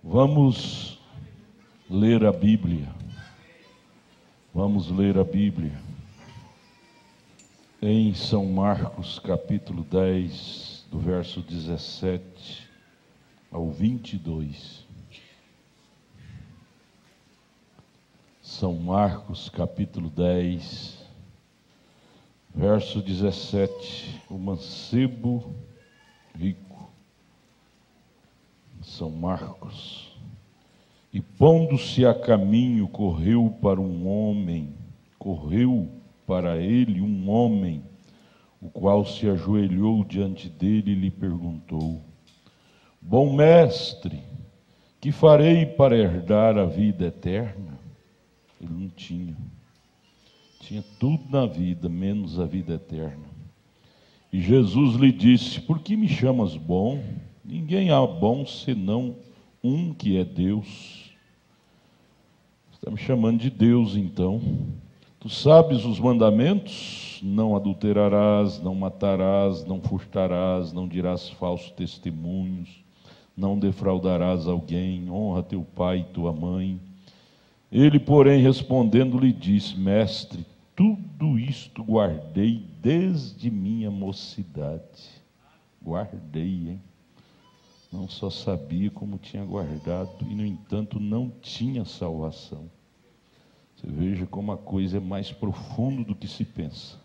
Vamos ler a Bíblia. Vamos ler a Bíblia em São Marcos, capítulo 10, do verso 17 ao 22. São Marcos, capítulo 10, verso 17, o mancebo rico. São Marcos. E pondo-se a caminho, correu para ele um homem, o qual se ajoelhou diante dele e lhe perguntou: Bom mestre, que farei para herdar a vida eterna? Ele não tinha. Tinha tudo na vida, menos a vida eterna. E Jesus lhe disse: Por que me chamas bom? Ninguém há bom senão um que é Deus. Você está me chamando de Deus, então. Tu sabes os mandamentos? Não adulterarás, não matarás, não furtarás, não dirás falsos testemunhos, não defraudarás alguém, honra teu pai e tua mãe. Ele, porém, respondendo, lhe disse: Mestre, tudo isto guardei desde minha mocidade. Guardei, hein? Não só sabia como tinha guardado, e no entanto não tinha salvação. Você veja como a coisa é mais profunda do que se pensa.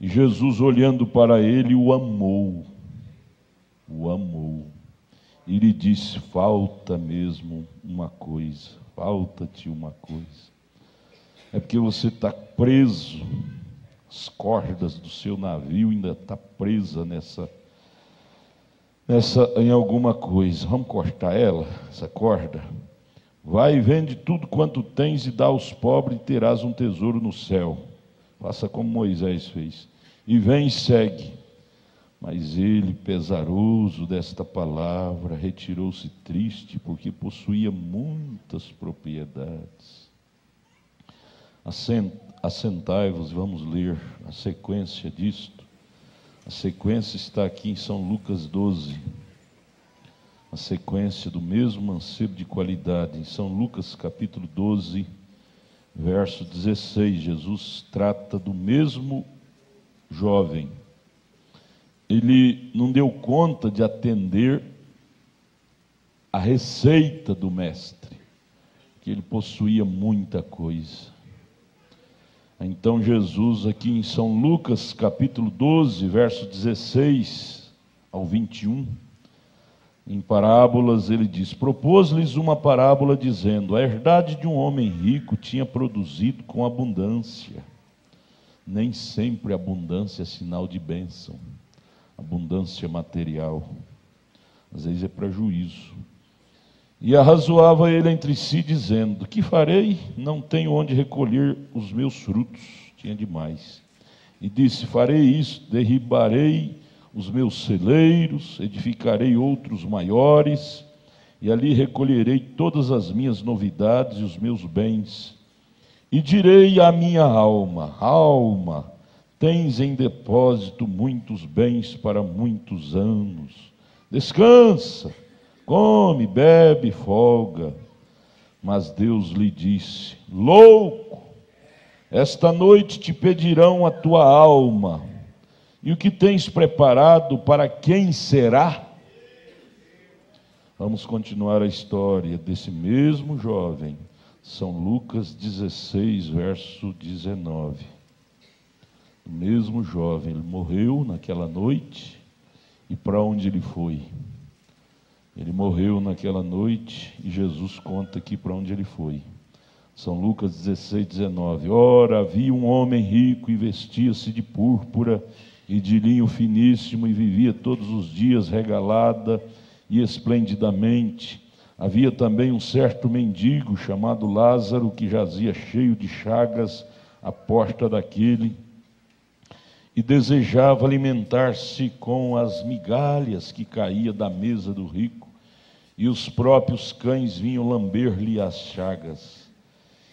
E Jesus, olhando para ele, o amou, e lhe disse: falta mesmo uma coisa, falta-te uma coisa. É porque você está preso, as cordas do seu navio ainda está presa em alguma coisa. Vamos cortar essa corda? Vai e vende tudo quanto tens e dá aos pobres, e terás um tesouro no céu. Faça como Moisés fez. E vem e segue. Mas ele, pesaroso desta palavra, retirou-se triste, porque possuía muitas propriedades. Assentai-vos, vamos ler a sequência disto. A sequência está aqui em São Lucas 12. A sequência do mesmo mancebo de qualidade. Em São Lucas capítulo 12, verso 16, Jesus trata do mesmo jovem. Ele não deu conta de atender a receita do mestre, que ele possuía muita coisa. Então Jesus, aqui em São Lucas, capítulo 12, verso 16 ao 21, em parábolas ele diz: propôs-lhes uma parábola dizendo: a herdade de um homem rico tinha produzido com abundância. Nem sempre abundância é sinal de bênção, abundância material, às vezes é prejuízo. E arrazoava ele entre si, dizendo: que farei? Não tenho onde recolher os meus frutos. Tinha demais. E disse: farei isto, derribarei os meus celeiros, edificarei outros maiores, e ali recolherei todas as minhas novidades e os meus bens. E direi à minha alma: alma, tens em depósito muitos bens para muitos anos. Descansa, come, bebe, folga. Mas Deus lhe disse: louco, esta noite te pedirão a tua alma, e o que tens preparado, para quem será? Vamos continuar a história desse mesmo jovem. São Lucas 16, verso 19. O mesmo jovem, ele morreu naquela noite, e para onde ele foi? Ele morreu naquela noite, e Jesus conta aqui para onde ele foi. São Lucas 16, 19. Ora, havia um homem rico e vestia-se de púrpura e de linho finíssimo, e vivia todos os dias regalada e esplendidamente. Havia também um certo mendigo chamado Lázaro, que jazia cheio de chagas à porta daquele, e desejava alimentar-se com as migalhas que caía da mesa do rico, e os próprios cães vinham lamber-lhe as chagas.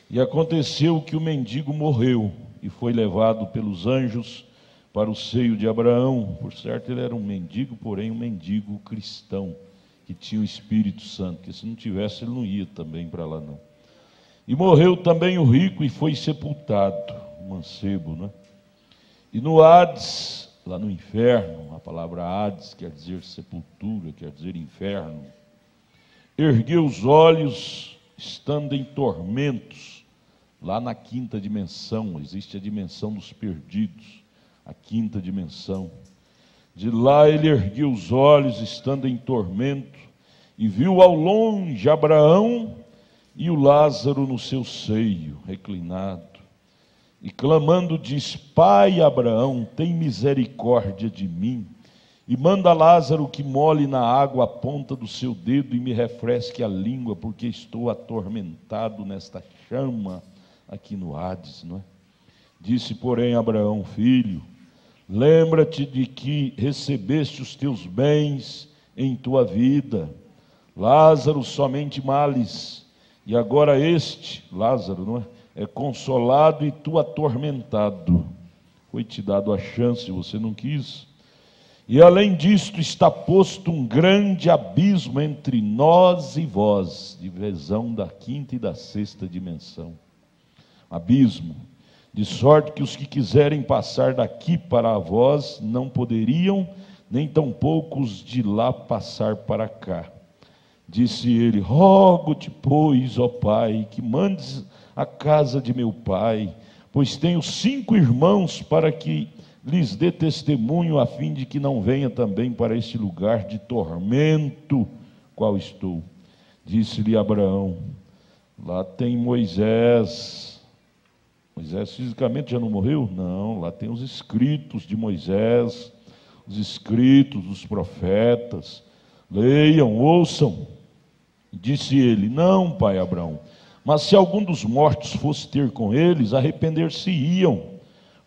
E aconteceu que o mendigo morreu e foi levado pelos anjos para o seio de Abraão. Por certo, ele era um mendigo, porém um mendigo cristão, que que tinha o Espírito Santo, porque se não tivesse ele não ia também para lá não. E morreu também o rico e foi sepultado, o mancebo, né? E no Hades, lá no inferno, a palavra Hades quer dizer sepultura, quer dizer inferno, ergueu os olhos, estando em tormentos, lá na quinta dimensão, existe a dimensão dos perdidos, a quinta dimensão. De lá ele ergueu os olhos, estando em tormento, e viu ao longe Abraão e o Lázaro no seu seio, reclinado. E clamando diz: Pai Abraão, tem misericórdia de mim, e manda Lázaro que molhe na água a ponta do seu dedo e me refresque a língua, porque estou atormentado nesta chama aqui no Hades, não é? Disse, porém, Abraão: Filho, lembra-te de que recebeste os teus bens em tua vida, Lázaro somente males, e agora este, Lázaro, não é consolado e tu atormentado. Foi-te dado a chance, você não quis. E além disto está posto um grande abismo entre nós e vós, divisão da quinta e da sexta dimensão. Abismo, de sorte que os que quiserem passar daqui para vós não poderiam, nem tampouco os de lá passar para cá. Disse ele: rogo-te, pois, ó Pai, que mandes a casa de meu pai, pois tenho 5 irmãos, para que lhes dê testemunho, a fim de que não venha também para este lugar de tormento, qual estou. Disse-lhe Abraão: lá tem Moisés. Moisés fisicamente já não morreu? Não, lá tem os escritos de Moisés, os escritos dos profetas. Leiam, ouçam. Disse ele: não, pai Abraão, mas se algum dos mortos fosse ter com eles, arrepender-se-iam.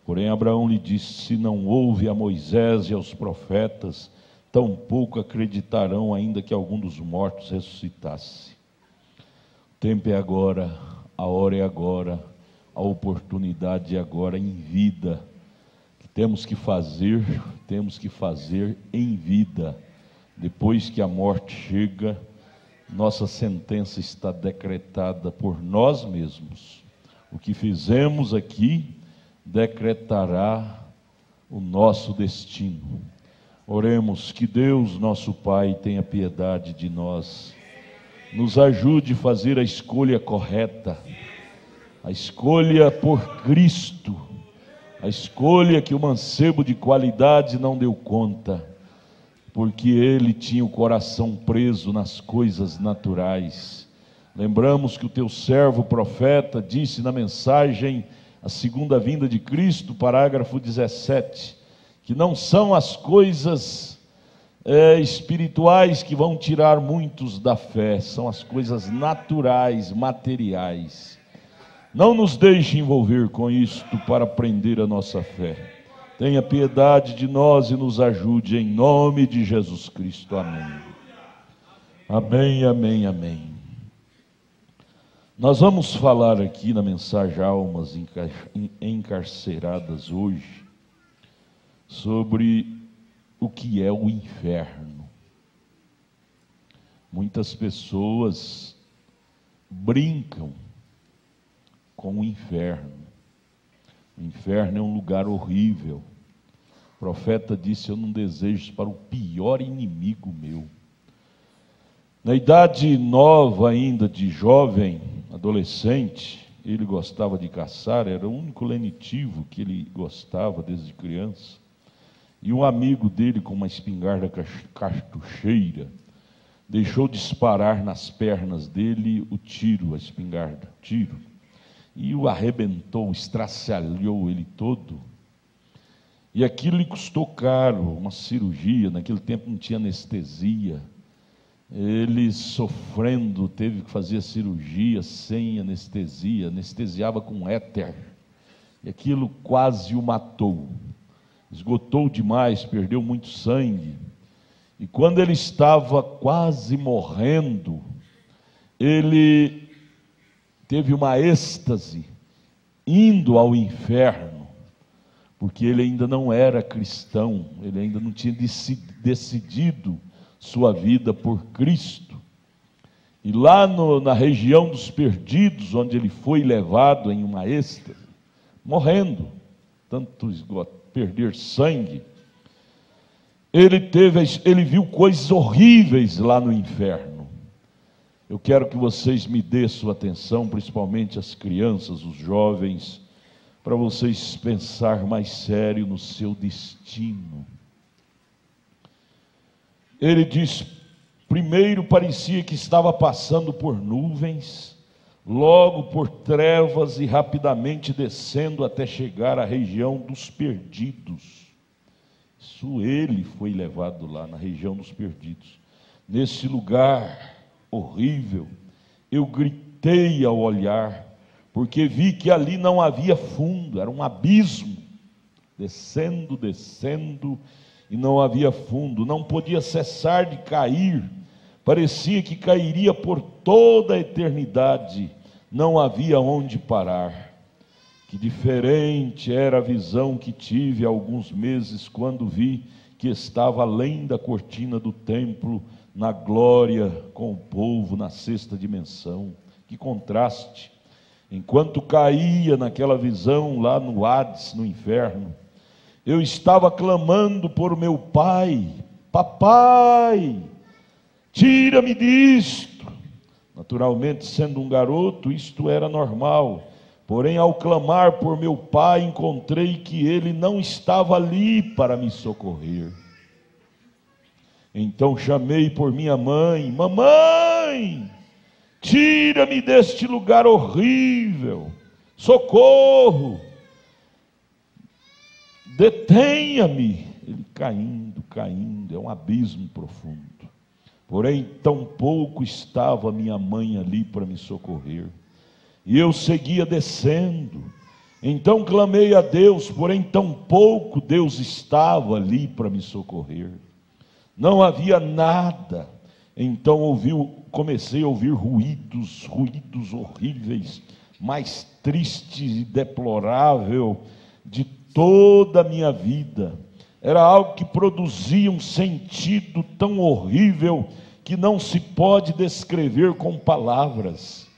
Porém Abraão lhe disse: se não houve a Moisés e aos profetas, tampouco acreditarão, ainda que algum dos mortos ressuscitasse. O tempo é agora, a hora é agora, a oportunidade é agora, em vida. Temos que fazer em vida. Depois que a morte chega, nossa sentença está decretada por nós mesmos. O que fizemos aqui decretará o nosso destino. Oremos. Que Deus, nosso Pai, tenha piedade de nós, nos ajude a fazer a escolha correta, a escolha por Cristo, a escolha que o mancebo de qualidade não deu conta, porque ele tinha o coração preso nas coisas naturais. Lembramos que o teu servo profeta disse na mensagem A Segunda Vinda de Cristo, parágrafo 17, que não são as coisas espirituais que vão tirar muitos da fé, são as coisas naturais, materiais. Não nos deixe envolver com isto para prender a nossa fé. Tenha piedade de nós e nos ajude, em nome de Jesus Cristo. Amém. Amém, amém, amém. Nós vamos falar aqui na mensagem Almas Encarceradas hoje sobre o que é o inferno. Muitas pessoas brincam com o inferno. O inferno é um lugar horrível. O profeta disse: eu não desejo para o pior inimigo meu. Na idade nova ainda, de jovem, adolescente, ele gostava de caçar, era o único lenitivo que ele gostava desde criança. E um amigo dele, com uma espingarda cartucheira, deixou disparar nas pernas dele o tiro, a espingarda, tiro. E o arrebentou, estraçalhou ele todo. E aquilo lhe custou caro, uma cirurgia. Naquele tempo não tinha anestesia. Ele, sofrendo, teve que fazer a cirurgia sem anestesia, anestesiava com éter. E aquilo quase o matou. Esgotou demais, perdeu muito sangue. E quando ele estava quase morrendo, ele teve uma êxtase, indo ao inferno, porque ele ainda não era cristão, ele ainda não tinha decidido sua vida por Cristo. E lá na região dos perdidos, onde ele foi levado em uma êxtase, morrendo, tanto perder sangue, ele viu coisas horríveis lá no inferno. Eu quero que vocês me dêem sua atenção, principalmente as crianças, os jovens, para vocês pensar mais sério no seu destino. Ele diz: primeiro parecia que estava passando por nuvens, logo por trevas e rapidamente descendo até chegar à região dos perdidos. Isso, ele foi levado lá na região dos perdidos. Nesse lugar horrível, eu gritei ao olhar, porque vi que ali não havia fundo, era um abismo, descendo, e não havia fundo, não podia cessar de cair, parecia que cairia por toda a eternidade, não havia onde parar. Que diferente era a visão que tive há alguns meses, quando vi que estava além da cortina do templo, na glória com o povo, na sexta dimensão. Que contraste! Enquanto caía naquela visão lá no Hades, no inferno, eu estava clamando por meu pai: papai, tira-me disto. Naturalmente, sendo um garoto, isto era normal. Porém, ao clamar por meu pai, encontrei que ele não estava ali para me socorrer. Então chamei por minha mãe: mamãe, tira-me deste lugar horrível, socorro, detenha-me. Ele caindo, é um abismo profundo. Porém, tão pouco estava minha mãe ali para me socorrer, e eu seguia descendo. Então clamei a Deus, porém tão pouco Deus estava ali para me socorrer. Não havia nada. Então comecei a ouvir ruídos horríveis, mais tristes e deplorável de toda a minha vida. Era algo que produzia um sentido tão horrível que não se pode descrever com palavras.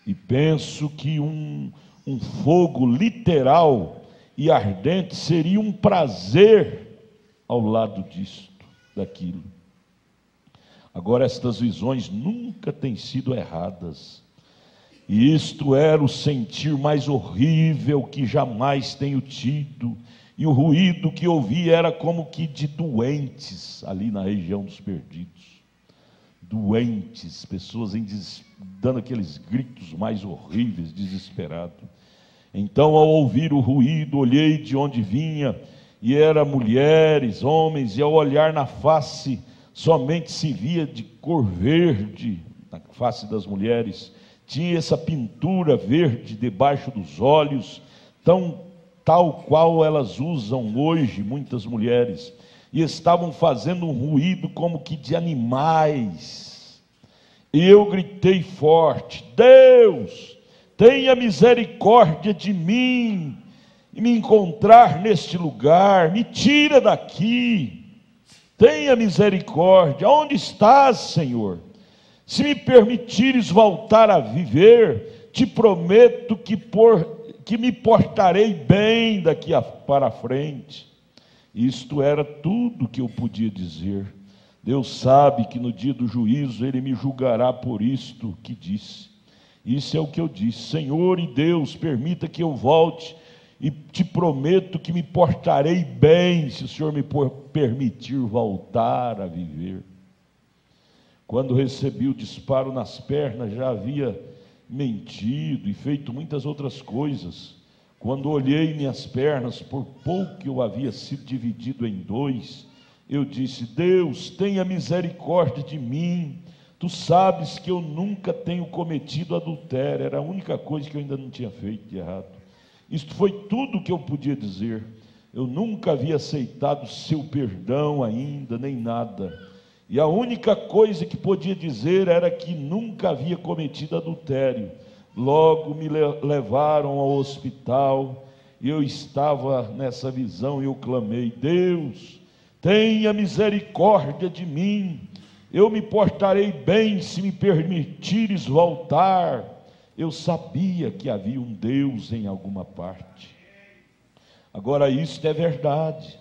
E penso que um fogo literal e ardente seria um prazer ao lado daquilo. Agora, estas visões nunca têm sido erradas, e isto era o sentir mais horrível que jamais tenho tido, e o ruído que ouvi era como que de doentes ali na região dos perdidos. Doentes, pessoas dando aqueles gritos mais horríveis, desesperado. Então, ao ouvir o ruído, olhei de onde vinha, e eram mulheres, homens, e ao olhar na face, somente se via de cor verde, na face das mulheres, tinha essa pintura verde debaixo dos olhos, tal qual elas usam hoje, muitas mulheres, e estavam fazendo um ruído como que de animais. E eu gritei forte: Deus, tenha misericórdia de mim, e me encontrar neste lugar, me tira daqui, tenha misericórdia. Onde estás, Senhor? Se me permitires voltar a viver, te prometo que me portarei bem daqui para frente. Isto era tudo que eu podia dizer. Deus sabe que no dia do juízo Ele me julgará por isto que disse. Isso é o que eu disse: Senhor e Deus, permita que eu volte, e te prometo que me portarei bem, se o Senhor me permitir voltar a viver. Quando recebi o disparo nas pernas, já havia mentido e feito muitas outras coisas. Quando olhei minhas pernas, por pouco que eu havia sido dividido em dois, eu disse: Deus, tenha misericórdia de mim. Tu sabes que eu nunca tenho cometido adultério. Era a única coisa que eu ainda não tinha feito de errado. Isto foi tudo o que eu podia dizer. Eu nunca havia aceitado seu perdão ainda, nem nada. E a única coisa que podia dizer era que nunca havia cometido adultério. Logo me levaram ao hospital, e eu estava nessa visão, e eu clamei: Deus, tenha misericórdia de mim. Eu me portarei bem se me permitires voltar. Eu sabia que havia um Deus em alguma parte. Agora isto é verdade.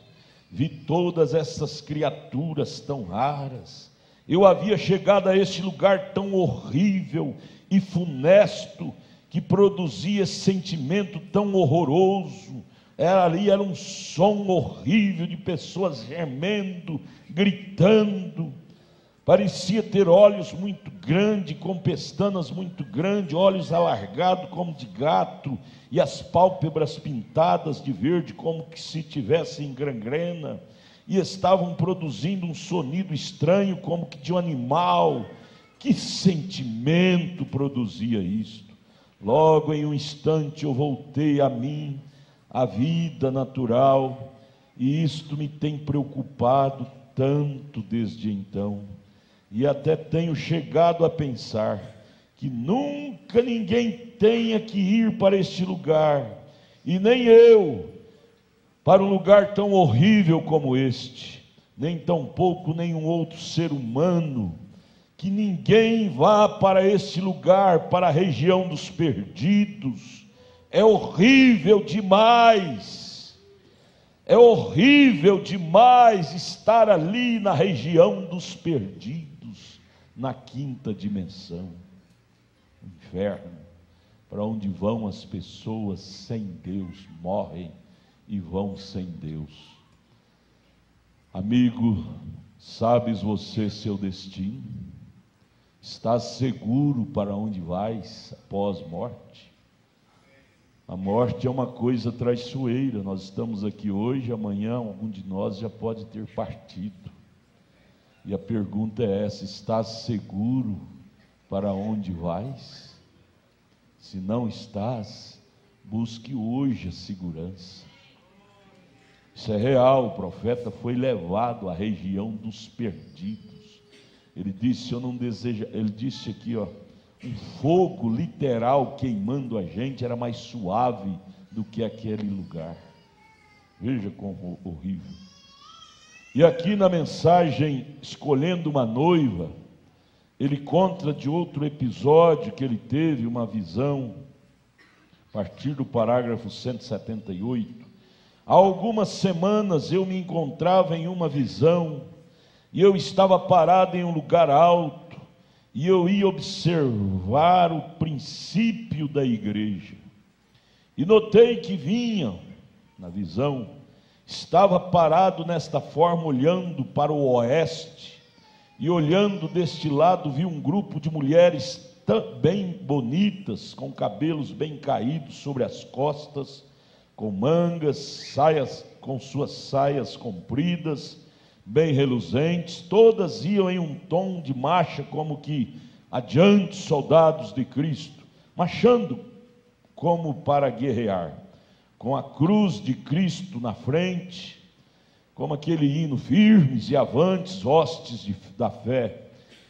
Vi todas essas criaturas tão raras. Eu havia chegado a este lugar tão horrível e funesto, que produzia esse sentimento tão horroroso. Ali era um som horrível de pessoas gemendo, gritando. Parecia ter olhos muito grandes, com pestanas muito grandes, olhos alargados como de gato, e as pálpebras pintadas de verde como que se tivessem gangrena, e estavam produzindo um sonido estranho como que de um animal. Que sentimento produzia isto? Logo em um instante eu voltei a mim, a vida natural, e isto me tem preocupado tanto desde então. E até tenho chegado a pensar que nunca ninguém tenha que ir para este lugar, e nem eu, para um lugar tão horrível como este, nem tampouco nenhum outro ser humano, que ninguém vá para este lugar, para a região dos perdidos. É horrível demais, é horrível demais estar ali na região dos perdidos, na quinta dimensão, inferno, para onde vão as pessoas sem Deus, morrem e vão sem Deus. Amigo, sabes você seu destino? Estás seguro para onde vais após morte? A morte é uma coisa traiçoeira. Nós estamos aqui hoje, amanhã algum de nós já pode ter partido. E a pergunta é essa: estás seguro para onde vais? Se não estás, busque hoje a segurança. Isso é real. O profeta foi levado à região dos perdidos. Ele disse, eu não desejo, ele disse aqui, ó, um fogo literal queimando a gente era mais suave do que aquele lugar. Veja como horrível. E aqui na mensagem, escolhendo uma noiva, ele conta de outro episódio que ele teve, uma visão, a partir do parágrafo 178. Há algumas semanas eu me encontrava em uma visão, e eu estava parado em um lugar alto, e eu ia observar o princípio da igreja, e notei que vinha, na visão, estava parado nesta forma, olhando para o oeste, e olhando deste lado, vi um grupo de mulheres bem bonitas, com cabelos bem caídos sobre as costas, com mangas, saias, com suas saias compridas, bem reluzentes, todas iam em um tom de marcha, como que adiante soldados de Cristo, marchando como para guerrear, com a cruz de Cristo na frente, como aquele hino, firmes e avantes, hostes da fé.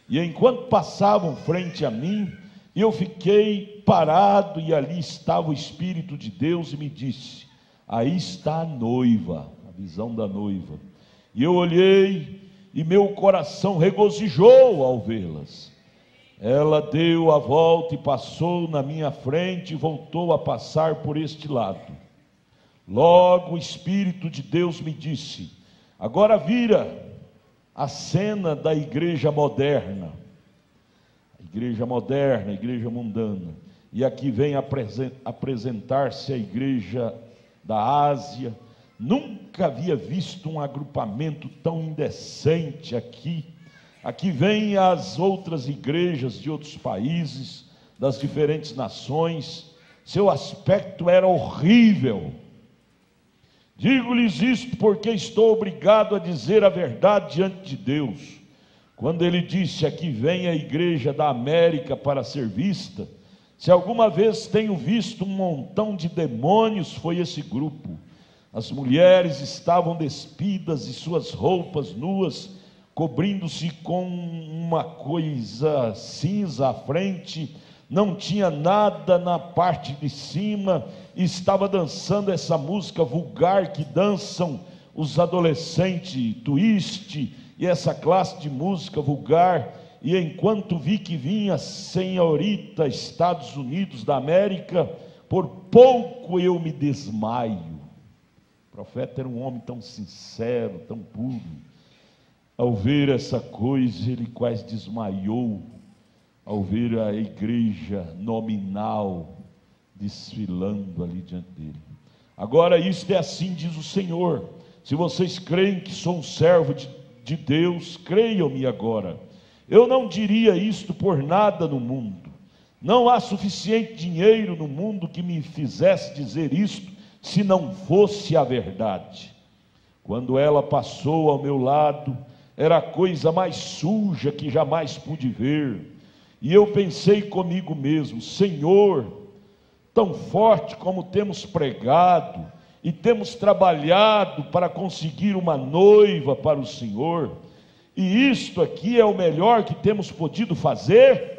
E enquanto passavam frente a mim, eu fiquei parado, e ali estava o Espírito de Deus, e me disse, aí está a noiva, a visão da noiva. E eu olhei, e meu coração regozijou ao vê-las. Ela deu a volta e passou na minha frente, e voltou a passar por este lado. Logo o Espírito de Deus me disse, agora vira a cena da igreja moderna, a igreja mundana, e aqui vem apresentar-se a igreja da Ásia. Nunca havia visto um agrupamento tão indecente aqui. Aqui vêm as outras igrejas de outros países, das diferentes nações. Seu aspecto era horrível. Digo-lhes isto porque estou obrigado a dizer a verdade diante de Deus. Quando ele disse, aqui vem a igreja da América para ser vista, se alguma vez tenho visto um montão de demônios, foi esse grupo. As mulheres estavam despidas e suas roupas nuas, cobrindo-se com uma coisa cinza à frente, não tinha nada na parte de cima, e estava dançando essa música vulgar que dançam os adolescentes, twist, e essa classe de música vulgar, e enquanto vi que vinha a senhorita Estados Unidos da América, por pouco eu me desmaio. O profeta era um homem tão sincero, tão puro. Ao ver essa coisa, ele quase desmaiou, ao ver a igreja nominal desfilando ali diante dele. Agora isto é assim, diz o Senhor: se vocês creem que sou um servo de Deus, creiam-me agora. Eu não diria isto por nada no mundo. Não há suficiente dinheiro no mundo que me fizesse dizer isto, se não fosse a verdade. Quando ela passou ao meu lado, era a coisa mais suja que jamais pude ver. E eu pensei comigo mesmo: Senhor, tão forte como temos pregado e temos trabalhado para conseguir uma noiva para o Senhor, e isto aqui é o melhor que temos podido fazer?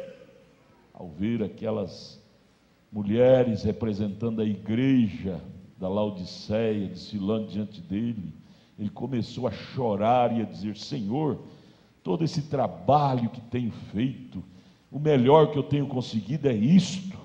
Ao ver aquelas mulheres representando a igreja da Laodiceia desfilando diante dele, ele começou a chorar e a dizer: Senhor, todo esse trabalho que tenho feito, o melhor que eu tenho conseguido é isto.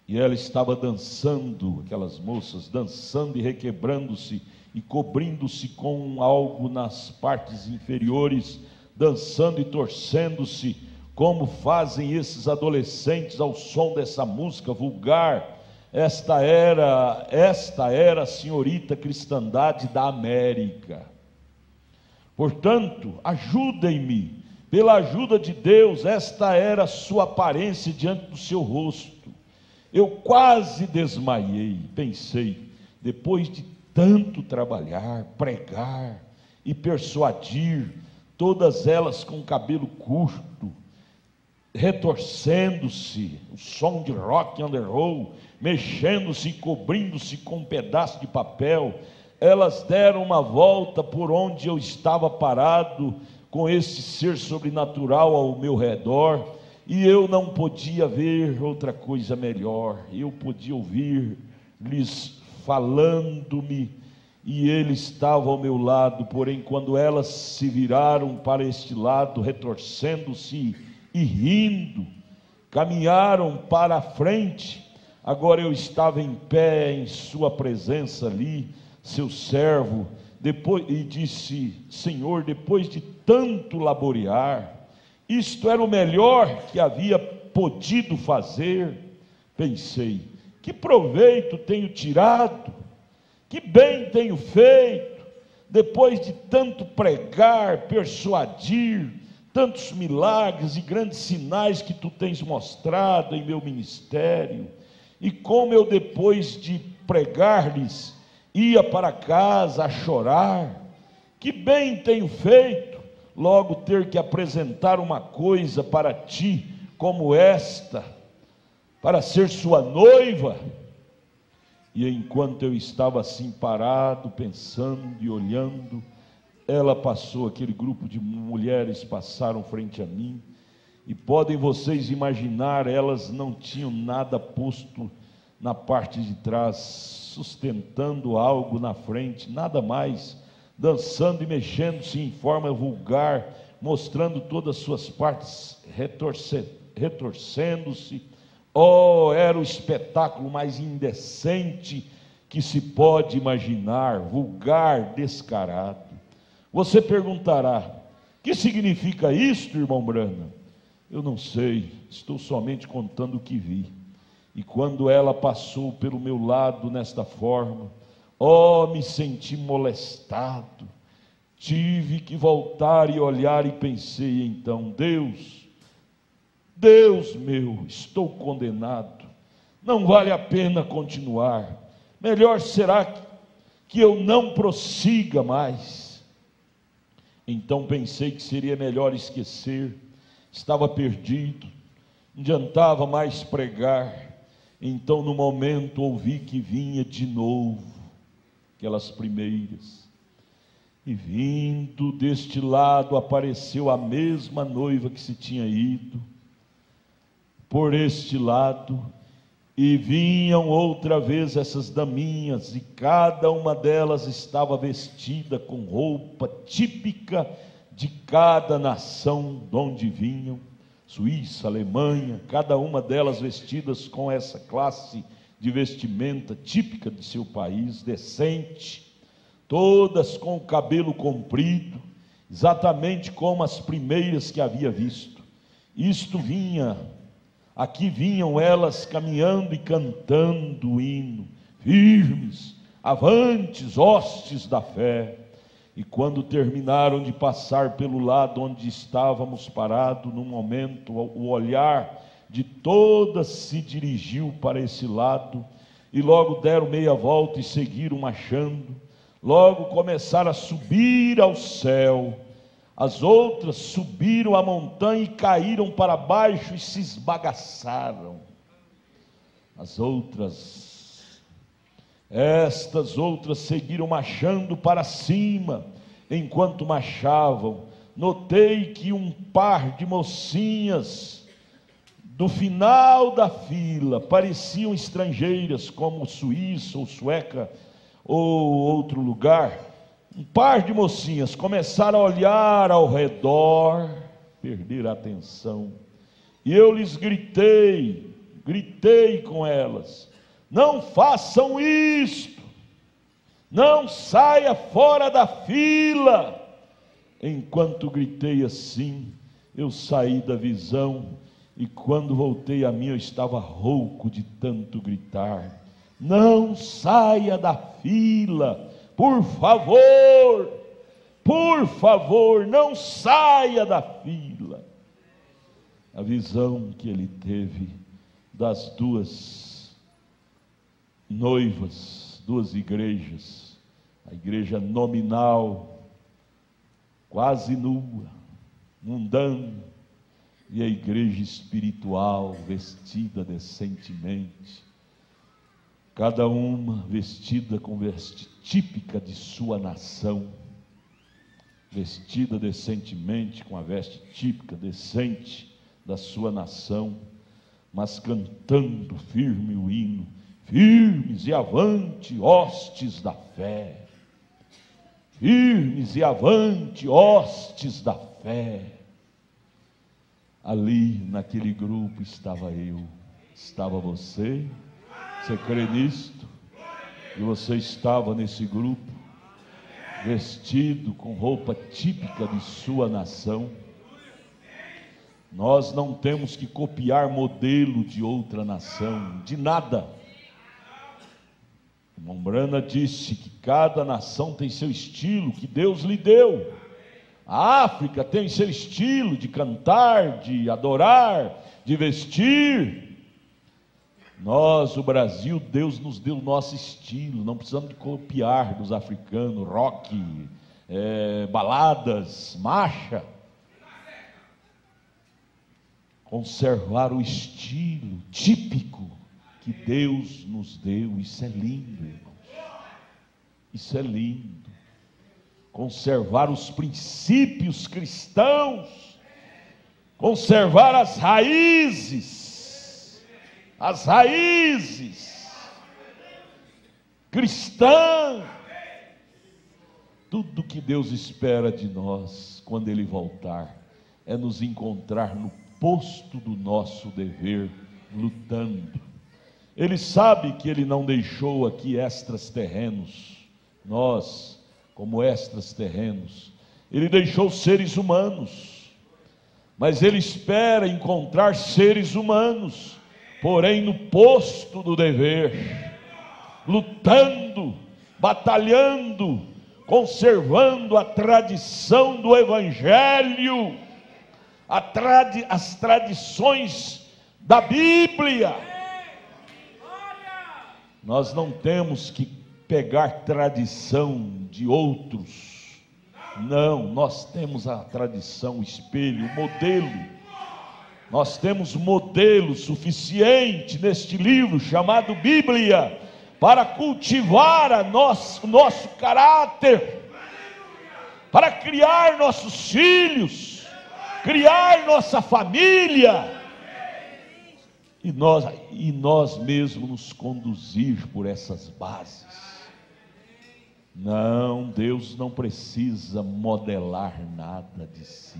E ela estava dançando, aquelas moças dançando e requebrando-se e cobrindo-se com algo nas partes inferiores, dançando e torcendo-se, como fazem esses adolescentes ao som dessa música vulgar. Esta era a senhorita cristandade da América. Portanto, ajudem-me, pela ajuda de Deus. Esta era a sua aparência diante do seu rosto. Eu quase desmaiei. Pensei, depois de tanto trabalhar, pregar e persuadir, todas elas com cabelo curto, retorcendo-se, o som de rock and roll, mexendo-se e cobrindo-se com um pedaço de papel, elas deram uma volta por onde eu estava parado, com esse ser sobrenatural ao meu redor, e eu não podia ver outra coisa melhor. Eu podia ouvir-lhes falando-me, e ele estava ao meu lado. Porém, quando elas se viraram para este lado, retorcendo-se e rindo, caminharam para a frente. Agora eu estava em pé em sua presença ali, seu servo, e disse: Senhor, depois de tanto laborear, isto era o melhor que havia podido fazer. Pensei: que proveito tenho tirado, que bem tenho feito, depois de tanto pregar, persuadir, tantos milagres e grandes sinais que tu tens mostrado em meu ministério. E como eu, depois de pregar-lhes, ia para casa a chorar. Que bem tenho feito, logo ter que apresentar uma coisa para ti como esta, para ser sua noiva. E enquanto eu estava assim parado, pensando e olhando, ela passou, aquele grupo de mulheres passaram frente a mim, e podem vocês imaginar, elas não tinham nada posto na parte de trás, sustentando algo na frente, nada mais, dançando e mexendo-se em forma vulgar, mostrando todas as suas partes, retorcendo-se. Oh, era o espetáculo mais indecente que se pode imaginar, vulgar, descarado. Você perguntará: que significa isto, irmão Branham? Eu não sei, estou somente contando o que vi. E quando ela passou pelo meu lado nesta forma, oh, me senti molestado. Tive que voltar e olhar, e pensei então: Deus meu, estou condenado, não vale a pena continuar, melhor será que eu não prossiga mais. Então pensei que seria melhor esquecer, estava perdido, não adiantava mais pregar. Então no momento ouvi que vinha de novo aquelas primeiras, e vindo deste lado apareceu a mesma noiva que se tinha ido por este lado, E vinham outra vez essas daminhas, e cada uma delas estava vestida com roupa típica de cada nação de onde vinham, Suíça, Alemanha, cada uma delas vestidas com essa classe de vestimenta típica de seu país, decente, todas com o cabelo comprido, exatamente como as primeiras que havia visto. Aqui vinham elas caminhando e cantando o hino, firmes, avantes, hostes da fé. E quando terminaram de passar pelo lado onde estávamos parados, num momento o olhar de todas se dirigiu para esse lado, e logo deram meia volta e seguiram marchando. Logo começaram a subir ao céu. As outras subiram a montanha e caíram para baixo e se esbagaçaram. Estas outras seguiram marchando para cima. Enquanto marchavam, notei que um par de mocinhas do final da fila pareciam estrangeiras, como Suíça ou Sueca ou outro lugar. Um par de mocinhas começaram a olhar ao redor, perder a atenção, e eu lhes gritei com elas: não façam isto, não saia fora da fila. Enquanto gritei assim, eu saí da visão, e quando voltei a mim, eu estava rouco de tanto gritar: não saia da fila, por favor, não saia da fila. A visão que ele teve das duas noivas, duas igrejas, a igreja nominal, quase nua, mundana, e a igreja espiritual, vestida decentemente, cada uma vestida com veste típica de sua nação, vestida decentemente com a veste típica, decente da sua nação, mas cantando firme o hino: firmes e avante, hostes da fé. Firmes e avante, hostes da fé. Ali naquele grupo estava eu, estava você. Você crê nisto? E você estava nesse grupo, vestido com roupa típica de sua nação. Nós não temos que copiar modelo de outra nação, de nada. O irmão Brana disse que cada nação tem seu estilo que Deus lhe deu. A África tem seu estilo de cantar, de adorar, de vestir. Nós, o Brasil, Deus nos deu o nosso estilo, não precisamos de copiar dos africanos, rock, baladas, marcha. Conservar o estilo típico que Deus nos deu, isso é lindo, irmãos. Isso é lindo. Conservar os princípios cristãos, conservar as raízes cristãs. Tudo que Deus espera de nós quando Ele voltar é nos encontrar no posto do nosso dever, lutando. Ele sabe que Ele não deixou aqui extras terrenos, nós como extras terrenos. Ele deixou seres humanos, mas Ele espera encontrar seres humanos, porém no posto do dever, lutando, batalhando, conservando a tradição do Evangelho, as tradições da Bíblia. Nós não temos que pegar tradição de outros, não, nós temos a tradição, o espelho, o modelo. Nós temos modelo suficiente neste livro chamado Bíblia para cultivar o nosso caráter, para criar nossos filhos, criar nossa família. e nós mesmos nos conduzir por essas bases. Não, Deus não precisa modelar nada de si.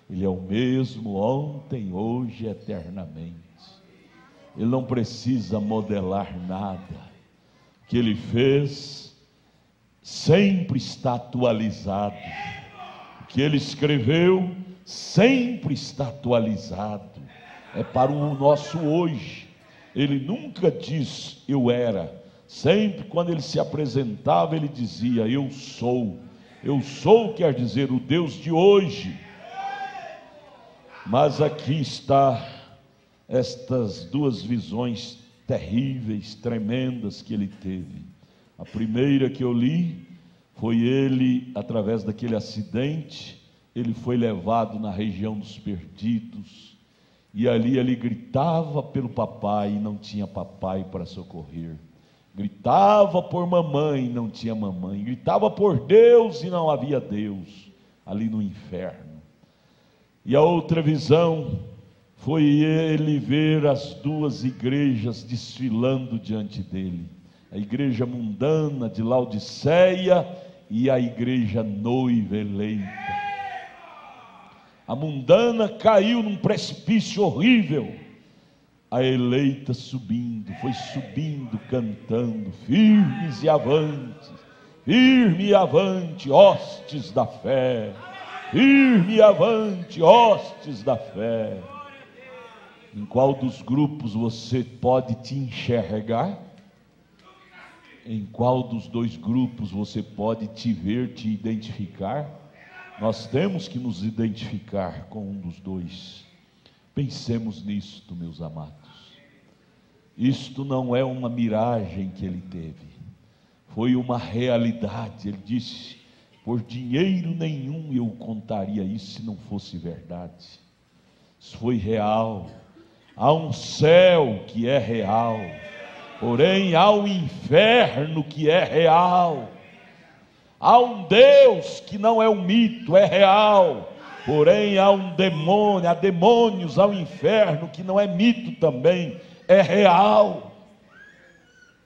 Ele é o mesmo ontem, hoje e eternamente. Ele não precisa modelar nada. O que Ele fez sempre está atualizado. O que Ele escreveu sempre está atualizado. É para o nosso hoje. Ele nunca diz eu era. Sempre quando Ele se apresentava, Ele dizia eu sou. Eu sou quer dizer o Deus de hoje. Mas aqui está estas duas visões terríveis, tremendas que ele teve. A primeira que eu li foi ele, através daquele acidente, ele foi levado na região dos perdidos, e ali ele gritava pelo papai e não tinha papai para socorrer, gritava por mamãe e não tinha mamãe, gritava por Deus e não havia Deus, ali no inferno. E a outra visão foi ele ver as duas igrejas desfilando diante dele, a igreja mundana de Laodiceia e a igreja noiva eleita. A mundana caiu num precipício horrível, a eleita subindo, foi subindo cantando, firmes e avante, firme e avante, hostes da fé, firme e avante, hostes da fé. Em qual dos grupos você pode te enxergar? Em qual dos dois grupos você pode te ver, te identificar? Nós temos que nos identificar com um dos dois. Pensemos nisto, meus amados. Isto não é uma miragem que ele teve, foi uma realidade. Ele disse: por dinheiro nenhum eu contaria isso se não fosse verdade. Isso foi real. Há um céu que é real, porém há um inferno que é real. Há um Deus que não é um mito, é real, porém há um demônio, há demônios, há um inferno que não é mito também, é real.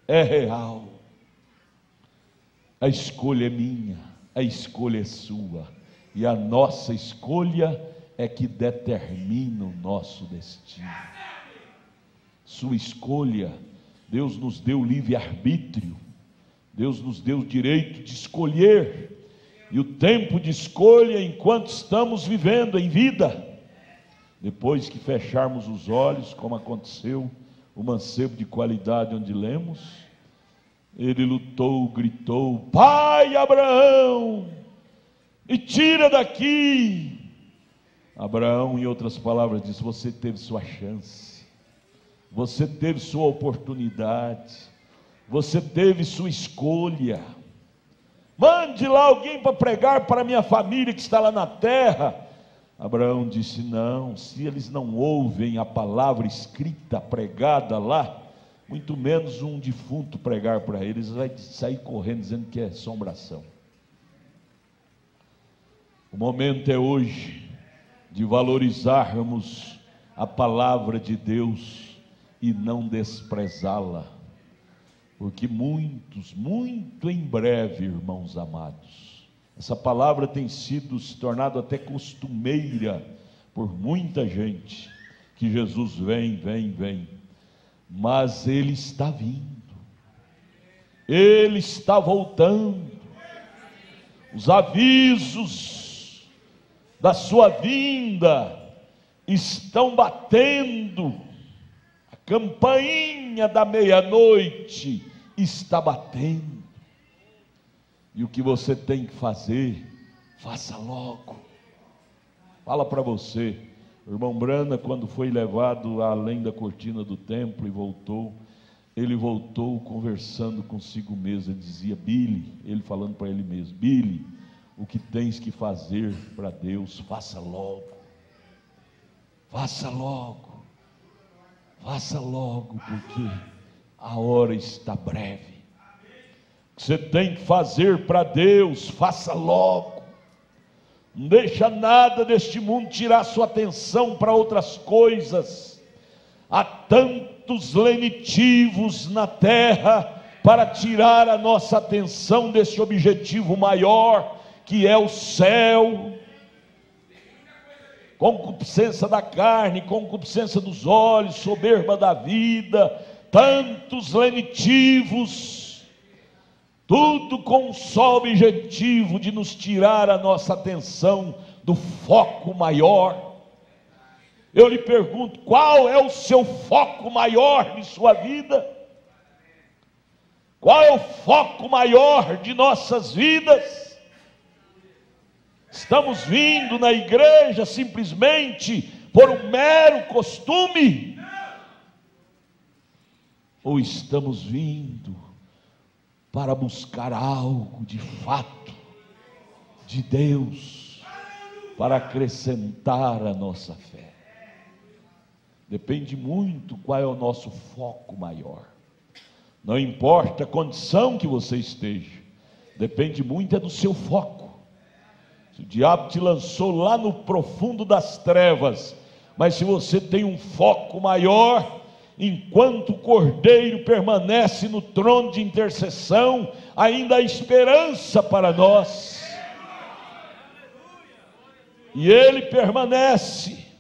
É real. A escolha é minha, a escolha é sua, e a nossa escolha é que determina o nosso destino. Sua escolha, Deus nos deu livre-arbítrio, Deus nos deu o direito de escolher, e o tempo de escolha enquanto estamos vivendo em vida. Depois que fecharmos os olhos, como aconteceu o mancebo de qualidade onde lemos, ele lutou, gritou: Pai Abraão, me tira daqui. Abraão, em outras palavras, disse: você teve sua chance, você teve sua oportunidade, você teve sua escolha. Mande lá alguém para pregar para a minha família que está lá na terra. Abraão disse: não, se eles não ouvem a palavra escrita, pregada lá, muito menos um defunto pregar para eles, vai sair correndo dizendo que é assombração. O momento é hoje de valorizarmos a palavra de Deus e não desprezá-la, porque muito em breve, irmãos amados, essa palavra tem sido se tornado até costumeira por muita gente, que Jesus vem, mas Ele está vindo, Ele está voltando, os avisos da sua vinda estão batendo, a campainha da meia-noite está batendo, e o que você tem que fazer, faça logo. Fala para você, o irmão Brana, quando foi levado além da cortina do templo e voltou, ele voltou conversando consigo mesmo. Ele dizia: Billy, ele falando para ele mesmo: Billy, o que tens que fazer para Deus, faça logo, faça logo, faça logo, porque a hora está breve. O que você tem que fazer para Deus, faça logo. Não deixa nada deste mundo tirar sua atenção para outras coisas. Há tantos lenitivos na terra para tirar a nossa atenção desse objetivo maior, que é o céu. Concupiscência da carne, concupiscência dos olhos, soberba da vida, tantos lenitivos, tudo com um só objetivo de nos tirar a nossa atenção do foco maior. Eu lhe pergunto, qual é o seu foco maior de sua vida? Qual é o foco maior de nossas vidas? Estamos vindo na igreja simplesmente por um mero costume? Ou estamos vindo para buscar algo de fato, de Deus, para acrescentar a nossa fé? Depende muito qual é o nosso foco maior. Não importa a condição que você esteja, depende muito do seu foco. Se o diabo te lançou lá no profundo das trevas, mas se você tem um foco maior, enquanto o Cordeiro permanece no trono de intercessão, ainda há esperança para nós. E ele permanece.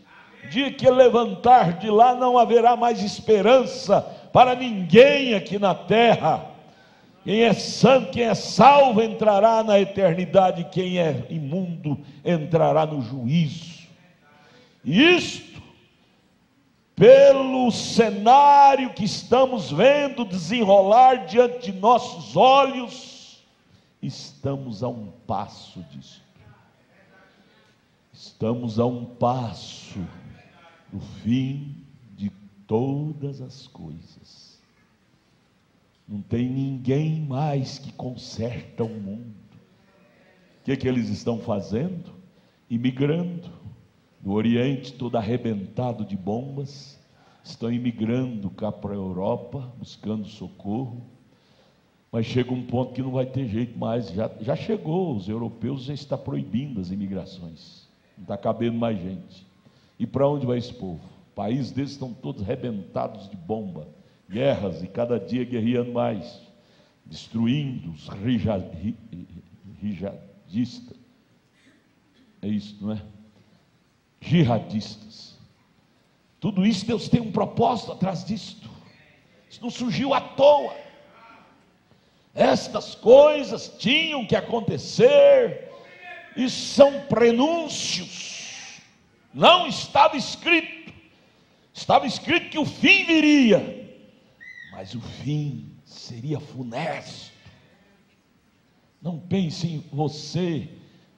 O dia que ele levantar de lá, não haverá mais esperança para ninguém aqui na terra. Quem é santo, quem é salvo entrará na eternidade, quem é imundo entrará no juízo. E isto, pelo cenário que estamos vendo desenrolar diante de nossos olhos, estamos a um passo disso. Estamos a um passo do fim de todas as coisas. Não tem ninguém mais que conserta o mundo. O que eles estão fazendo? Imigrando. No Oriente, todo arrebentado de bombas, estão imigrando cá para a Europa, buscando socorro. Mas chega um ponto que não vai ter jeito mais. Já chegou, os europeus já estão proibindo as imigrações. Não está cabendo mais gente. E para onde vai esse povo? Países desses estão todos arrebentados de bomba, guerras, e cada dia guerreando mais, destruindo os jihadistas. É isso, não é? Jihadistas. Tudo isso, Deus tem um propósito atrás disto. Isso não surgiu à toa. Estas coisas tinham que acontecer. Isso são prenúncios. Não estava escrito. Estava escrito que o fim viria, mas o fim seria funesto. Não pense em você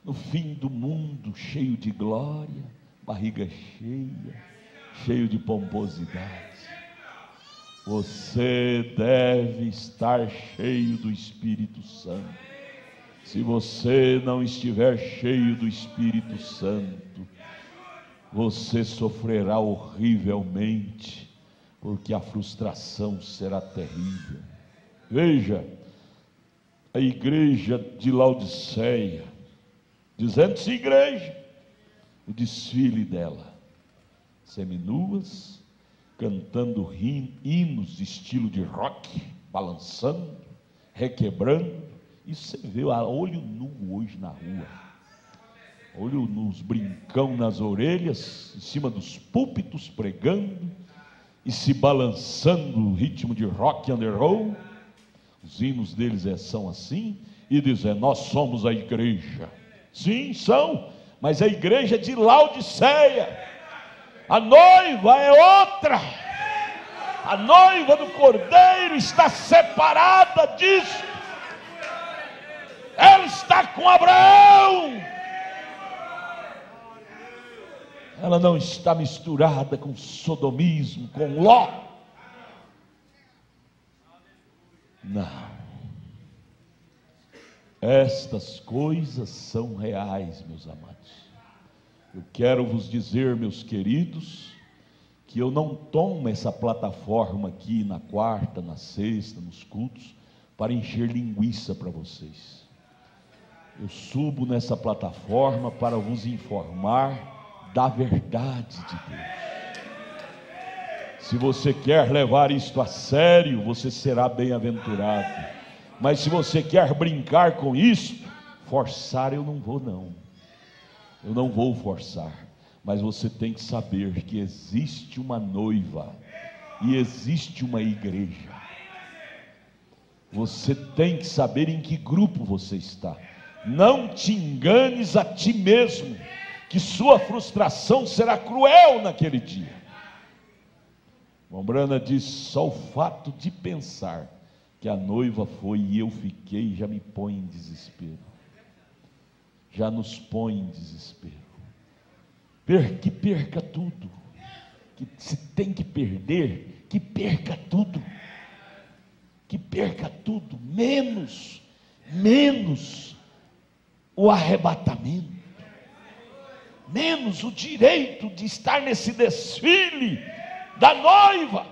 no fim do mundo cheio de glória, barriga cheia, cheio de pomposidade. Você deve estar cheio do Espírito Santo. Se você não estiver cheio do Espírito Santo, você sofrerá horrivelmente, porque a frustração será terrível. Veja, a igreja de Laodiceia, dizendo-se igreja, o desfile dela, seminuas, cantando hinos de estilo de rock, balançando, requebrando. Isso você vê a olho nu hoje na rua. Olho nos brincão nas orelhas, em cima dos púlpitos pregando e se balançando no ritmo de rock and roll. Os hinos deles são assim, e dizem: nós somos a igreja. Sim, são, mas a igreja de Laodiceia. A noiva é outra. A noiva do Cordeiro está separada disso. Ela está com Abraão. Ela não está misturada com sodomismo, com Ló. Não. Estas coisas são reais, meus amados. Eu quero vos dizer, meus queridos, que eu não tomo essa plataforma aqui na quarta, na sexta, nos cultos, para encher linguiça para vocês. Eu subo nessa plataforma para vos informar da verdade de Deus. Se você quer levar isto a sério, você será bem-aventurado. Mas se você quer brincar com isso, forçar eu não vou não. Eu não vou forçar. Mas você tem que saber que existe uma noiva e existe uma igreja. Você tem que saber em que grupo você está. Não te enganes a ti mesmo, que sua frustração será cruel naquele dia. Mombrana diz: só o fato de pensar que a noiva foi e eu fiquei já me põe em desespero. Já nos põe em desespero. Que perca tudo. Que se tem que perder, que perca tudo. Que perca tudo, menos o arrebatamento, menos o direito de estar nesse desfile da noiva.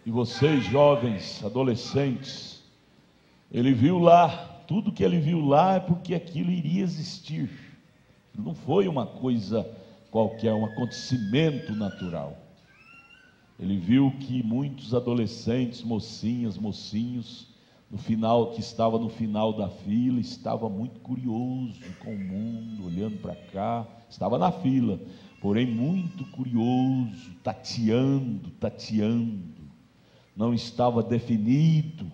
E vocês, jovens, adolescentes, ele viu lá, tudo que ele viu lá é porque aquilo iria existir. Não foi uma coisa qualquer, um acontecimento natural. Ele viu que muitos adolescentes, mocinhas, mocinhos, no final, que estava no final da fila, estava muito curioso com o mundo, olhando para cá, estava na fila, porém muito curioso, tateando, não estava definido.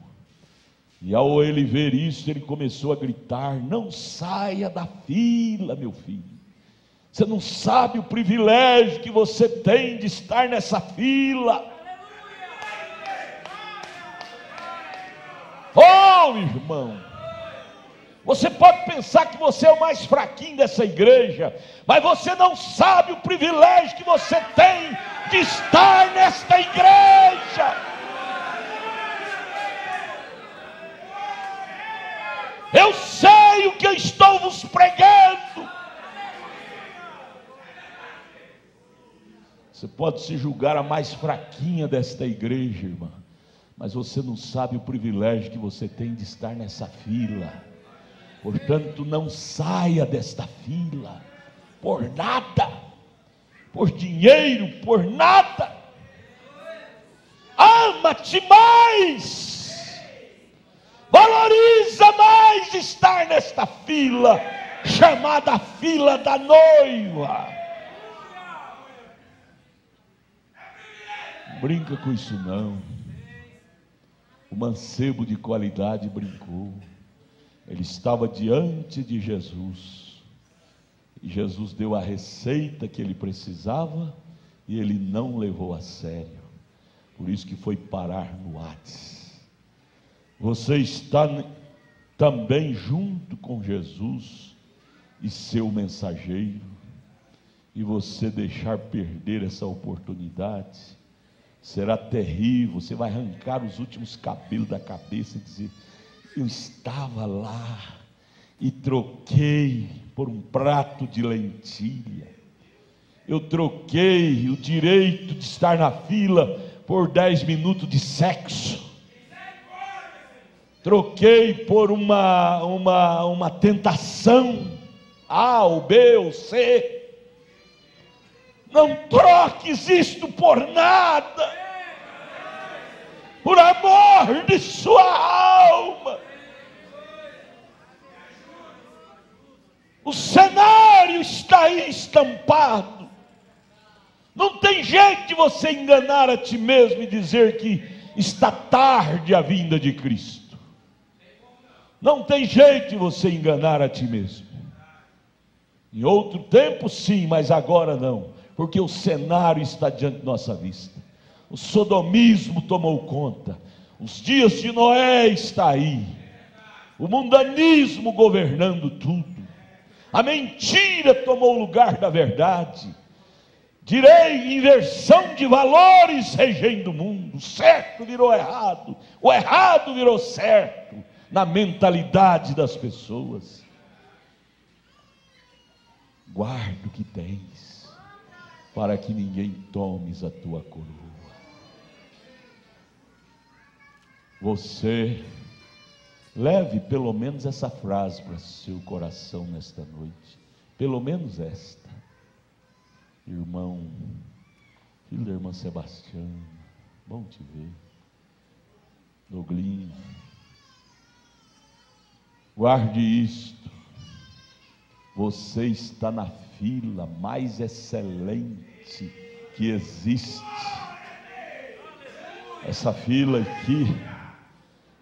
E ao ele ver isso, ele começou a gritar: não saia da fila, meu filho. Você não sabe o privilégio que você tem de estar nessa fila. Oh, irmão, você pode pensar que você é o mais fraquinho dessa igreja, mas você não sabe o privilégio que você tem de estar nesta igreja. Eu sei o que eu estou vos pregando. Você pode se julgar a mais fraquinha desta igreja, irmã, mas você não sabe o privilégio que você tem de estar nessa fila. Portanto, não saia desta fila por nada, por dinheiro, por nada. Ama-te mais, valoriza mais estar nesta fila, chamada fila da noiva. Brinca com isso não. O mancebo de qualidade brincou. Ele estava diante de Jesus, e Jesus deu a receita que ele precisava, e ele não levou a sério. Por isso que foi parar no Hades. Você está também junto com Jesus e seu mensageiro, e você deixar perder essa oportunidade, será terrível. Você vai arrancar os últimos cabelos da cabeça e dizer: eu estava lá e troquei por um prato de lentilha. Eu troquei o direito de estar na fila por 10 minutos de sexo. Troquei por uma tentação A ou B ou C. Não troques isto por nada, por amor de sua alma. O cenário está aí estampado. Não tem jeito de você enganar a ti mesmo e dizer que está tarde a vinda de Cristo. Não tem jeito de você enganar a ti mesmo. Em outro tempo sim, mas agora não. Porque o cenário está diante de nossa vista. O sodomismo tomou conta. Os dias de Noé está aí. O mundanismo governando tudo. A mentira tomou o lugar da verdade. Direi, inversão de valores regendo o mundo. O certo virou errado. O errado virou certo. Na mentalidade das pessoas. Guarda o que tens, para que ninguém tomes a tua coroa. Você leve pelo menos essa frase para seu coração nesta noite. Pelo menos esta: irmão, que Priscila, irmã Sebastiana, bom te ver. Douglinho, guarde isto, você está na fila mais excelente que existe. Essa fila aqui,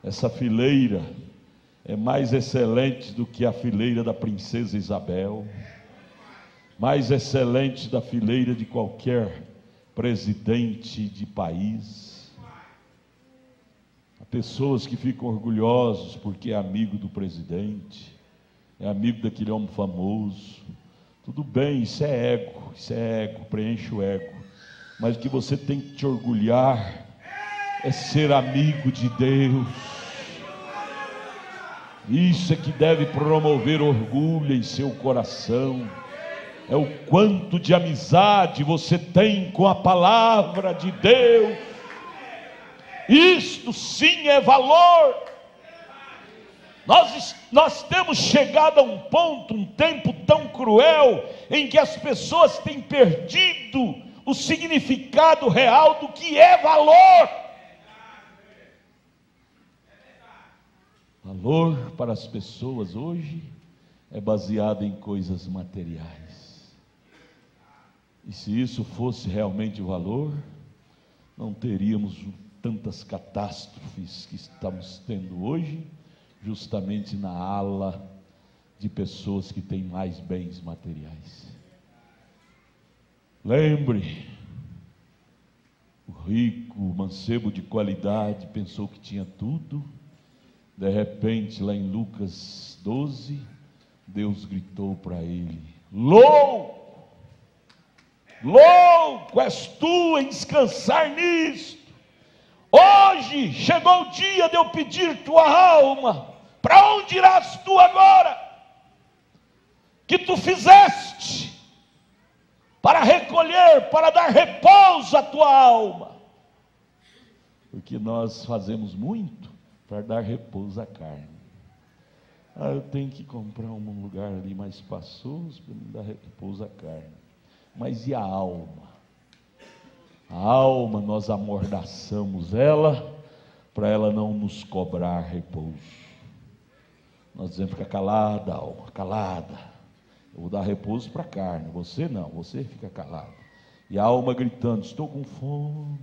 essa fileira, é mais excelente do que a fileira da princesa Isabel, mais excelente da fileira de qualquer presidente de país. Há pessoas que ficam orgulhosos porque é amigo do presidente, é amigo daquele homem famoso. Tudo bem, isso é ego, preenche o ego. Mas o que você tem que te orgulhar é ser amigo de Deus. Isso é que deve promover orgulho em seu coração. É o quanto de amizade você tem com a palavra de Deus. Isto sim é valor. Nós temos chegado a um ponto, um tempo tão cruel, em que as pessoas têm perdido o significado real do que é valor. Valor para as pessoas hoje é baseado em coisas materiais. E se isso fosse realmente valor, não teríamos tantas catástrofes que estamos tendo hoje, justamente na ala de pessoas que têm mais bens materiais. Lembre, o rico, o mancebo de qualidade, pensou que tinha tudo. De repente, lá em Lucas 12, Deus gritou para ele: louco, louco és tu em descansar nisto. Hoje chegou o dia de eu pedir tua alma. Para onde irás tu agora? Que tu fizeste para recolher, para dar repouso à tua alma? Porque nós fazemos muito para dar repouso à carne. Eu tenho que comprar um lugar ali mais espaçoso para me dar repouso à carne. Mas e a alma? A alma, nós amordaçamos ela, para ela não nos cobrar repouso. Nós dizemos: fica calada, alma, calada. Eu vou dar repouso para a carne, você não, você fica calado. E a alma gritando: estou com fome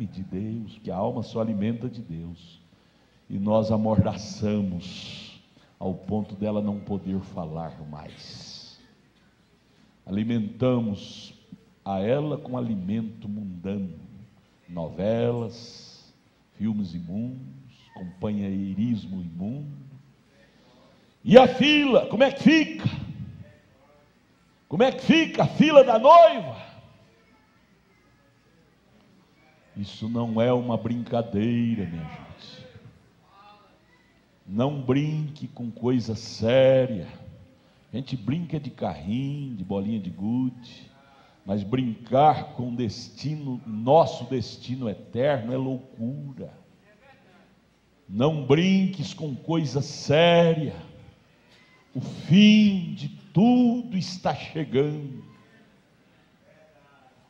de Deus, porque a alma só alimenta de Deus. E nós amordaçamos ao ponto dela não poder falar mais. Alimentamos a ela com alimento mundano, novelas, filmes imundos, companheirismo imundo. E a fila, como é que fica? Como é que fica a fila da noiva? Isso não é uma brincadeira, minha gente. Não brinque com coisa séria. A gente brinca de carrinho, de bolinha de gude, mas brincar com o destino, nosso destino eterno, é loucura. Não brinques com coisa séria. O fim de tudo está chegando.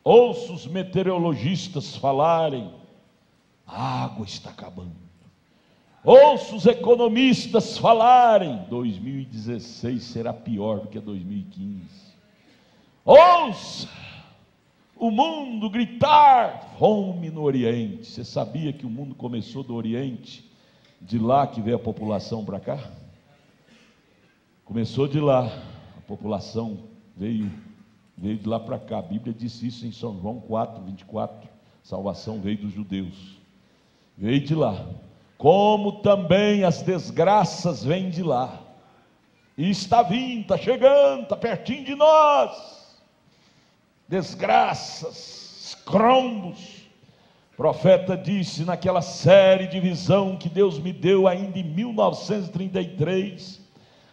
Ouço os meteorologistas falarem: a água está acabando. Ouço os economistas falarem: 2016 será pior do que 2015. Ouça o mundo gritar fome no Oriente. Você sabia que o mundo começou do Oriente? De lá que veio a população para cá? Começou de lá. A população veio de lá para cá. A Bíblia disse isso em São João 4:24. Salvação veio dos judeus. Veio de lá. Como também as desgraças vêm de lá. E está vindo, está chegando, está pertinho de nós. Desgraças, escrombos. O profeta disse naquela série de visão que Deus me deu ainda em 1933.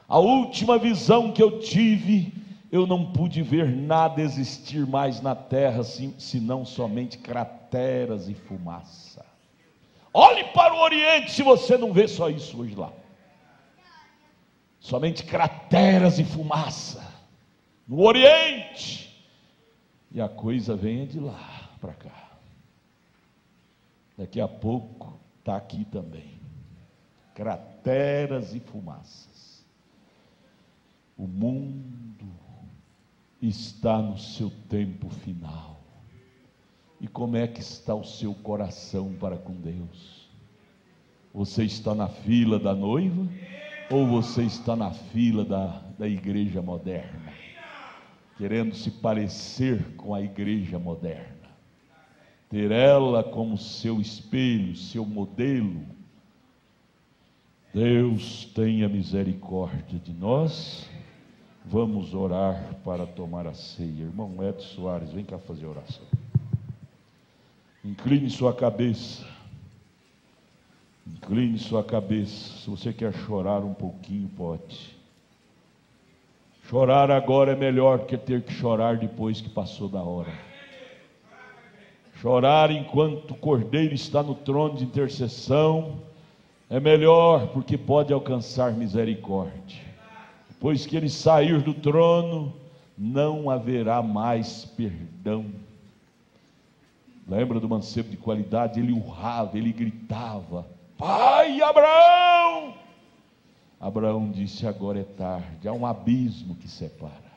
A última visão que eu tive, eu não pude ver nada existir mais na terra, senão somente crateras e fumaça. Olhe para o Oriente, se você não vê só isso hoje lá. Somente crateras e fumaça. No Oriente. E a coisa vem de lá para cá. Daqui a pouco está aqui também. Crateras e fumaças. O mundo está no seu tempo final. E como é que está o seu coração para com Deus? Você está na fila da noiva? Ou você está na fila da igreja moderna? Querendo se parecer com a igreja moderna. Ter ela como seu espelho, seu modelo. Deus tenha misericórdia de nós. Vamos orar para tomar a ceia. Irmão Edson Soares, vem cá fazer oração. Incline sua cabeça. Incline sua cabeça. Se você quer chorar um pouquinho, pode. Chorar agora é melhor que ter que chorar depois que passou da hora. Chorar enquanto o Cordeiro está no trono de intercessão é melhor, porque pode alcançar misericórdia. Depois que ele sair do trono, não haverá mais perdão. Lembra do mancebo de qualidade? Ele urrava, ele gritava: Pai Abraão! Abraão disse: agora é tarde, há um abismo que separa.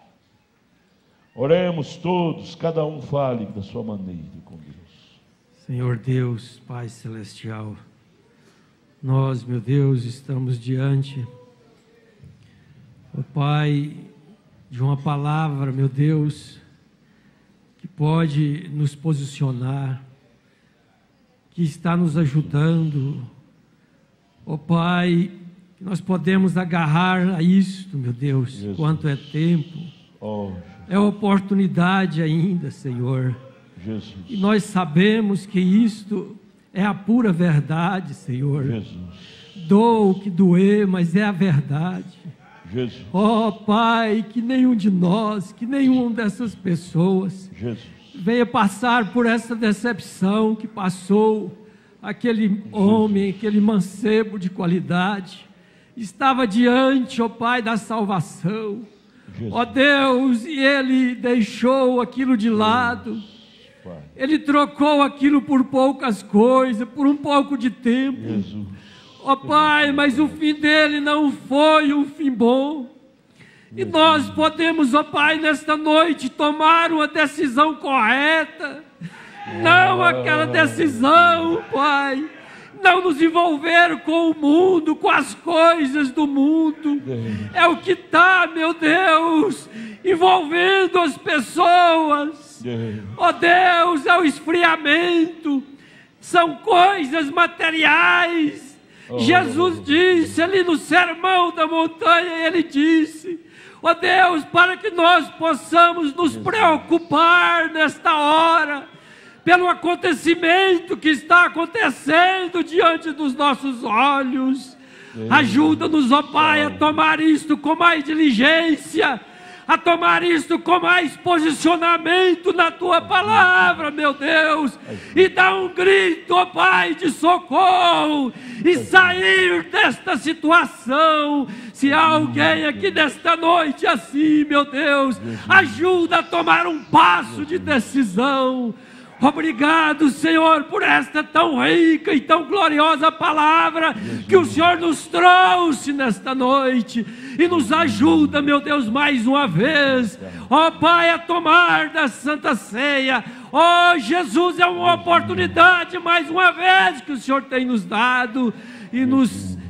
Oremos todos, cada um fale da sua maneira com Deus. Senhor Deus, Pai Celestial, nós, meu Deus, estamos diante, ó Pai, de uma palavra, meu Deus, que pode nos posicionar, que está nos ajudando, ó Pai, que nós podemos agarrar a isto, meu Deus, Jesus. Quanto é tempo, é oportunidade ainda, Senhor. Jesus. E nós sabemos que isto é a pura verdade, Senhor. Jesus. Doa o que doer, mas é a verdade. Jesus. Ó Pai, que nenhum de nós, que nenhuma dessas pessoas Jesus. venha passar por essa decepção que passou aquele homem, aquele mancebo de qualidade. Estava diante, ó Pai, da salvação. Ó Deus, e ele deixou aquilo de lado. Ele trocou aquilo por poucas coisas, por um pouco de tempo. Jesus. Ó Pai, mas o fim dele não foi um fim bom. E nós podemos, ó Pai, nesta noite tomar uma decisão correta. Não aquela decisão, Pai, não nos envolver com o mundo, com as coisas do mundo. É o que está, meu Deus, envolvendo as pessoas. Ó Deus, é o esfriamento, são coisas materiais. Jesus disse ali no Sermão da Montanha, ele disse: ó Deus, para que nós possamos nos preocupar nesta hora, pelo acontecimento que está acontecendo diante dos nossos olhos. Ajuda-nos, ó Pai, a tomar isto com mais diligência, a tomar isto com mais posicionamento na Tua Palavra, meu Deus, e dar um grito, ó Pai, de socorro, e sair desta situação. Se há alguém aqui nesta noite assim, meu Deus, ajuda a tomar um passo de decisão. Obrigado, Senhor, por esta tão rica e tão gloriosa palavra que o Senhor nos trouxe nesta noite, e nos ajuda, meu Deus, mais uma vez, ó Pai, a tomar da Santa Ceia. Ó Jesus, é uma oportunidade mais uma vez que o Senhor tem nos dado,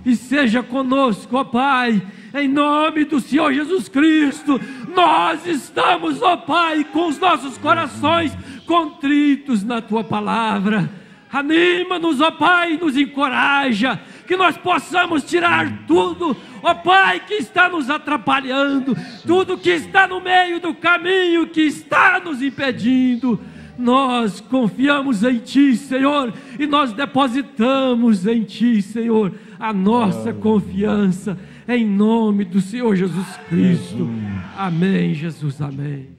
e seja conosco, ó Pai, em nome do Senhor Jesus Cristo. Nós estamos, ó Pai, com os nossos corações contritos na Tua Palavra. Anima-nos, ó Pai, nos encoraja, que nós possamos tirar tudo, ó Pai, que está nos atrapalhando, tudo que está no meio do caminho, que está nos impedindo. Nós confiamos em Ti, Senhor, e nós depositamos em Ti, Senhor, a nossa confiança, em nome do Senhor Jesus Cristo. Amém, Jesus, amém.